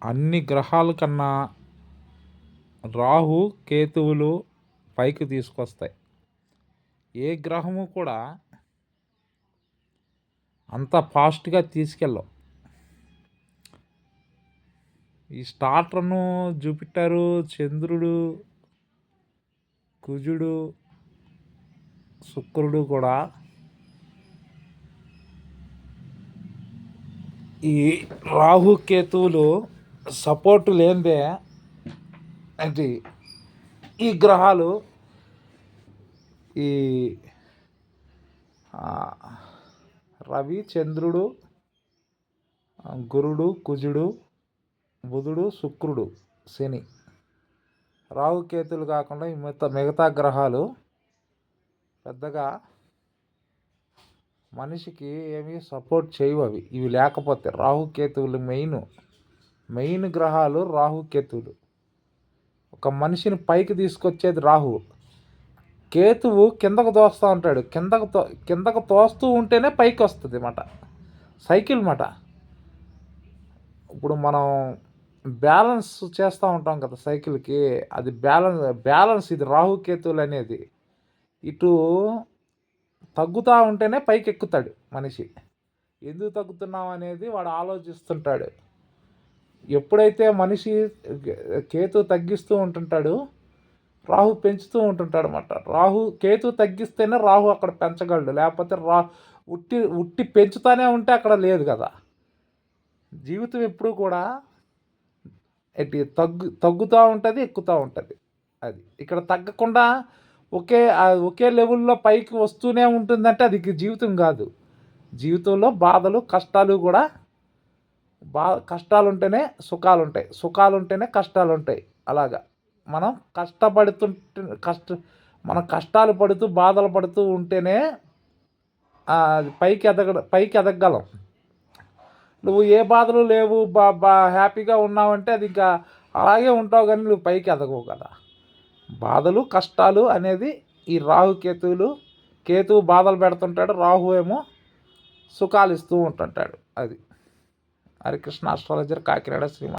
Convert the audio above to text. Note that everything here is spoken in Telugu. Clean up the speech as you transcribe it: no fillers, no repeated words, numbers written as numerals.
అన్ని గ్రహాల కన్నా రాహు కేతువులు పైకి తీసుకొస్తాయి. ఏ గ్రహము కూడా అంత ఫాస్ట్గా తీసుకెళ్ళవు. ఈ స్టార్టర్ను జూపిటరు, చంద్రుడు, కుజుడు, శుక్రుడు కూడా ఈ రాహుకేతువులు సపోర్టు లేనిదే అంటే ఈ గ్రహాలు ఈ రవి, చంద్రుడు, గురుడు, కుజుడు, బుధుడు, శుక్రుడు, శని, రాహుకేతులు కాకుండా ఈ మిగతా గ్రహాలు పెద్దగా మనిషికి ఏమీ సపోర్ట్ చేయవు. ఇవి లేకపోతే రాహుకేతువులు మెయిన్ గ్రహాలు రాహుకేతువులు. ఒక మనిషిని పైకి తీసుకొచ్చేది రాహు. కేతువు కిందకు తోస్తూ ఉంటాడు. కిందకు తోస్తూ ఉంటేనే పైకి వస్తుంది మాట. సైకిల్ మాట. ఇప్పుడు మనం బ్యాలెన్స్ చేస్తూ ఉంటాం కదా సైకిల్కి, అది బ్యాలెన్స్ ఇది రాహుకేతువులు అనేది. ఇటు తగ్గుతూ ఉంటేనే పైకి ఎక్కుతాడు మనిషి. ఎందుకు తగ్గుతున్నాం అనేది వాడు ఆలోచిస్తుంటాడు. ఎప్పుడైతే మనిషి కేతు తగ్గిస్తూ ఉంటుంటాడు, రాహు పెంచుతూ ఉంటుంటాడు అన్నమాట. కేతు తగ్గిస్తేనే రాహు అక్కడ పెంచగలడు. లేకపోతే ఉట్టి పెంచుతూనే ఉంటే అక్కడ లేదు కదా. జీవితం ఎప్పుడు కూడా తగ్గుతూ ఉంటుంది, ఎక్కుతూ ఉంటుంది. అది ఇక్కడ తగ్గకుండా ఒకే లెవెల్లో పైకి వస్తూనే ఉంటుందంటే అది జీవితం కాదు. జీవితంలో బాధలు, కష్టాలు కూడా కష్టాలు ఉంటేనే సుఖాలు ఉంటాయి, సుఖాలు ఉంటేనే కష్టాలు ఉంటాయి. అలాగా మనం మనం కష్టాలు పడుతూ బాధలు పడుతూ ఉంటేనే పైకి ఎదగలం. నువ్వు ఏ బాధలు లేవు, హ్యాపీగా ఉన్నావంటే అది ఇంకా అలాగే ఉంటావు, కానీ నువ్వు పైకి ఎదగవు కదా. బాధలు, కష్టాలు అనేది ఈ రాహుకేతువులు. కేతువు బాధలు పెడుతుంటాడు, రాహు ఏమో సుఖాలు ఇస్తూ ఉంటుంటాడు. అది హరికృష్ణ ఆస్ట్రాలజర్, కాకినాడ, శ్రీమాన్.